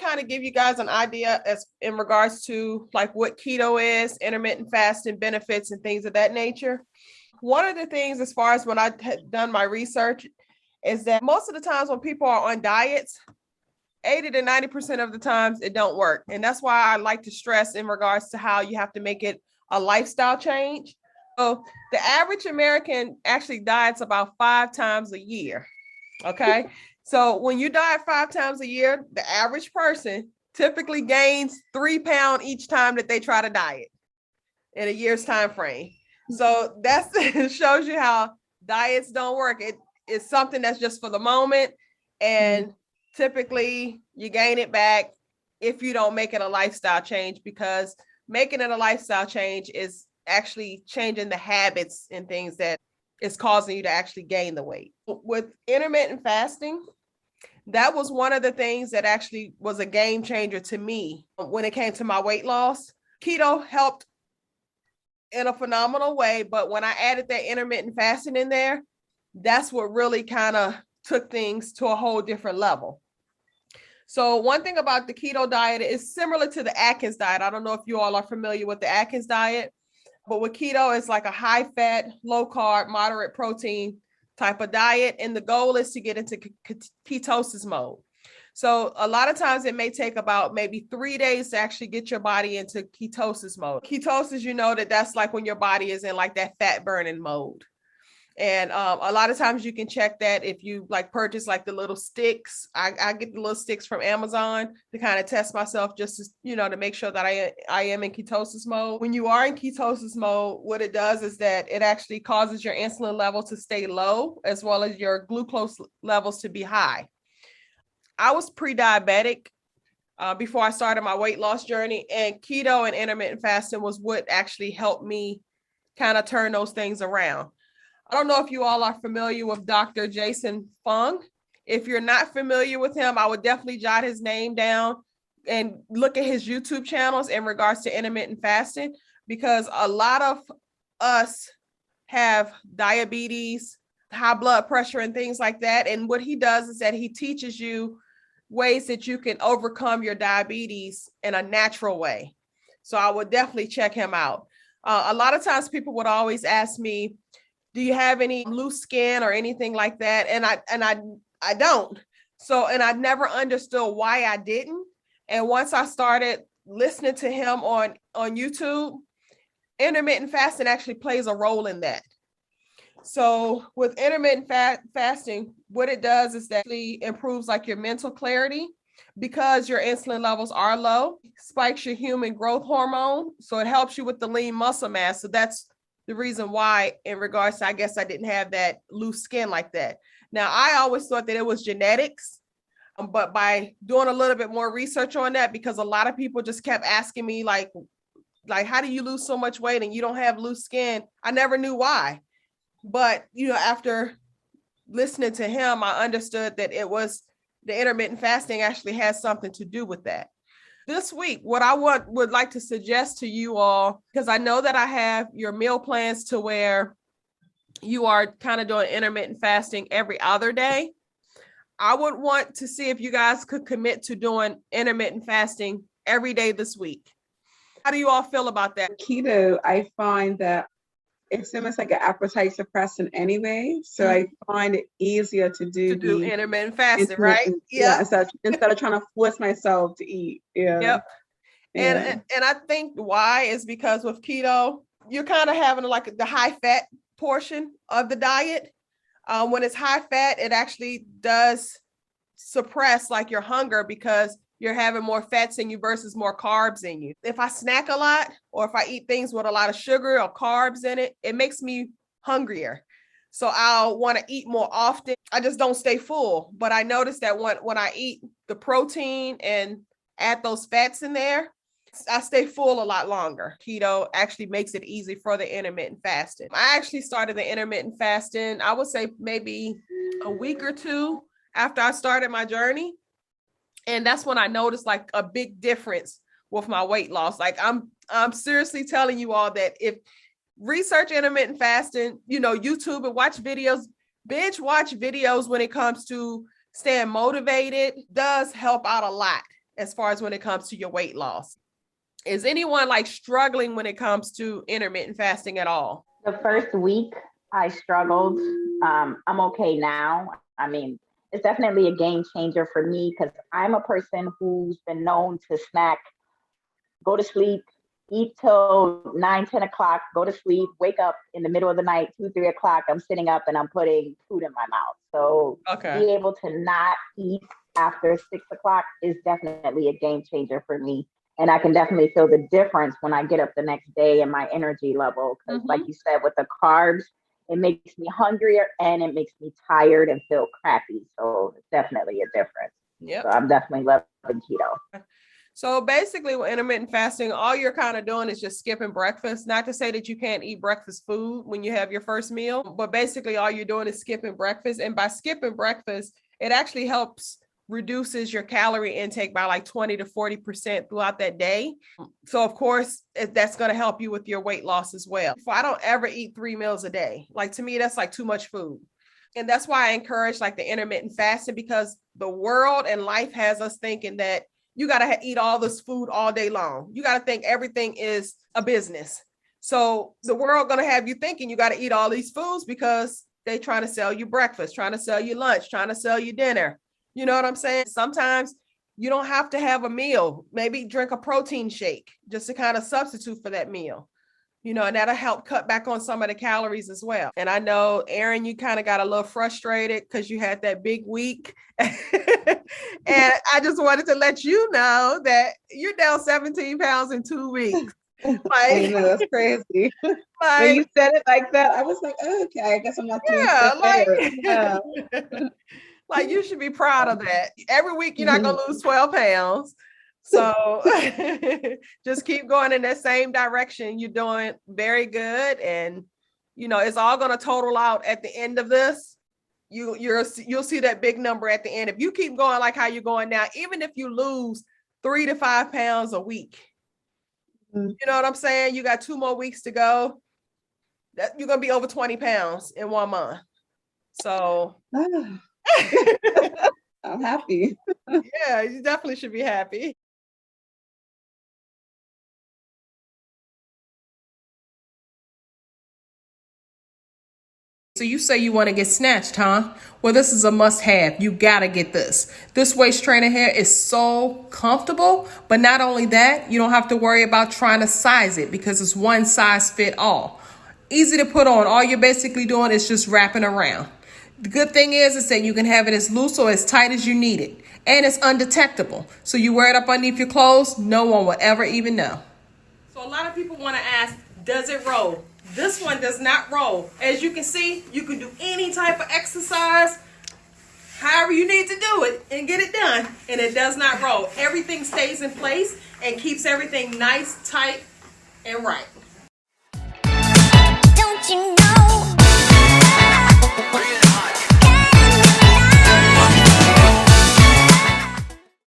kind of give you guys an idea as in regards to like what keto is, intermittent fasting benefits and things of that nature. One of the things, as far as when I had done my research, is that most of the times when people are on diets, 80 to 90% of the times it don't work. And that's why I like to stress in regards to how you have to make it a lifestyle change. So the average American actually diets about 5 times a year. Okay. So when you diet 5 times a year, the average person typically gains 3 pounds each time that they try to diet in a year's time frame. So that's it shows you how diets don't work. It's something that's just for the moment. And typically you gain it back if you don't make it a lifestyle change, because making it a lifestyle change is actually changing the habits and things that is causing you to actually gain the weight. With intermittent fasting, that was one of the things that actually was a game changer to me when it came to my weight loss. Keto helped in a phenomenal way, but when I added that intermittent fasting in there, that's what really kind of took things to a whole different level. So one thing about the keto diet is similar to the Atkins diet. I don't know if you all are familiar with the Atkins diet, but with keto, it's like a high fat, low carb, moderate protein type of diet. And the goal is to get into ketosis mode. So a lot of times it may take about maybe 3 days to actually get your body into ketosis mode. Ketosis, you know, that's like when your body is in like that fat burning mode. And a lot of times you can check that if you like purchase like the little sticks. I get the little sticks from Amazon to kind of test myself, just to, you know, to make sure that I am in ketosis mode. When you are in ketosis mode, what it does is that it actually causes your insulin level to stay low, as well as your glucose levels to be high. I was pre-diabetic before I started my weight loss journey, and keto and intermittent fasting was what actually helped me kind of turn those things around. I don't know if you all are familiar with Dr. Jason Fung. If you're not familiar with him, I would definitely jot his name down and look at his YouTube channels in regards to intermittent fasting, because a lot of us have diabetes, high blood pressure, and things like that. And what he does is that he teaches you ways that you can overcome your diabetes in a natural way. So I would definitely check him out. A lot of times people would always ask me, do you have any loose skin or anything like that? And I don't. So, and I never understood why I didn't. And once I started listening to him on YouTube, intermittent fasting actually plays a role in that. So with intermittent fasting, what it does is that it improves like your mental clarity, because your insulin levels are low, spikes your human growth hormone. So it helps you with the lean muscle mass. So that's the reason why, in regards to, I guess I didn't have that loose skin like that. Now, I always thought that it was genetics, but by doing a little bit more research on that, because a lot of people just kept asking me like, how do you lose so much weight and you don't have loose skin? I never knew why. But, you know, after listening to him, I understood that it was the intermittent fasting actually has something to do with that. This week, what I would like to suggest to you all, because I know that I have your meal plans to where you are kind of doing intermittent fasting every other day. I would want to see if you guys could commit to doing intermittent fasting every day this week. How do you all feel about that? Keto, I find that it's almost like an appetite suppressant anyway. So I find it easier to do intermittent fasting, right? Yeah. Instead of trying to force myself to eat. Yeah. Yep. Yeah. And I think why is because with keto, you're kind of having like the high fat portion of the diet. When it's high fat, it actually does suppress like your hunger, because you're having more fats in you versus more carbs in you. If I snack a lot, or if I eat things with a lot of sugar or carbs in it, it makes me hungrier. So I'll want to eat more often. I just don't stay full. But I noticed that when I eat the protein and add those fats in there, I stay full a lot longer. Keto actually makes it easy for the intermittent fasting. I actually started the intermittent fasting, I would say maybe a week or two after I started my journey. And that's when I noticed like a big difference with my weight loss. Like I'm seriously telling you all that if research intermittent fasting, you know, YouTube and watch videos, binge watch videos when it comes to staying motivated, does help out a lot. as far as when it comes to your weight loss. Is anyone like struggling when it comes to intermittent fasting at all? The first week I struggled. I'm okay now. I mean, it's definitely a game changer for me because I'm a person who's been known to snack, go to sleep, eat till 9, 10 o'clock, go to sleep, wake up in the middle of the night, 2, 3 o'clock, I'm sitting up and I'm putting food in my mouth. So be able to not eat after 6 o'clock is definitely a game changer for me. And I can definitely feel the difference when I get up the next day and my energy level. Because like you said, with the carbs, it makes me hungrier and it makes me tired and feel crappy. So it's definitely a difference. Yep. So I'm definitely loving keto. So basically with intermittent fasting, all you're kind of doing is just skipping breakfast. Not to say that you can't eat breakfast food when you have your first meal, but basically all you're doing is skipping breakfast. And by skipping breakfast, it actually helps reduces your calorie intake by like 20 to 40% throughout that day. So of course, that's going to help you with your weight loss as well. So I don't ever eat 3 meals a day. Like to me, that's like too much food. And that's why I encourage like the intermittent fasting, because the world and life has us thinking that you got to eat all this food all day long. You got to think everything is a business. So the world going to have you thinking you got to eat all these foods because they trying to sell you breakfast, trying to sell you lunch, trying to sell you dinner. You know what I'm saying? Sometimes you don't have to have a meal. Maybe drink a protein shake just to kind of substitute for that meal, you know, and that'll help cut back on some of the calories as well. And I know, Erin, you kind of got a little frustrated because you had that big week. And I just wanted to let you know that you're down 17 pounds in 2 weeks. Like, I know, that's crazy. Like, when you said it like that, I was like, oh, okay, I guess I'm not doing like you should be proud of that. Every week you're not going to lose 12 pounds. So just keep going in that same direction. You're doing very good. And, you know, it's all going to total out at the end of this. You'll see that big number at the end. If you keep going like how you're going now, even if you lose 3 to 5 pounds a week, you know what I'm saying? You got 2 more weeks to go. You're going to be over 20 pounds in 1 month. So I'm happy. Yeah, you definitely should be happy. So you say you want to get snatched, huh? Well, this is a must-have. You got to get this. This waist trainer here is so comfortable, but not only that, you don't have to worry about trying to size it because it's one size fit all. Easy to put on. All you're basically doing is just wrapping around. The good thing is that you can have it as loose or as tight as you need it. And it's undetectable. So you wear it up underneath your clothes, no one will ever even know. So a lot of people want to ask, does it roll? This one does not roll. As you can see, you can do any type of exercise, however you need to do it, and get it done. And it does not roll. Everything stays in place and keeps everything nice, tight, and right.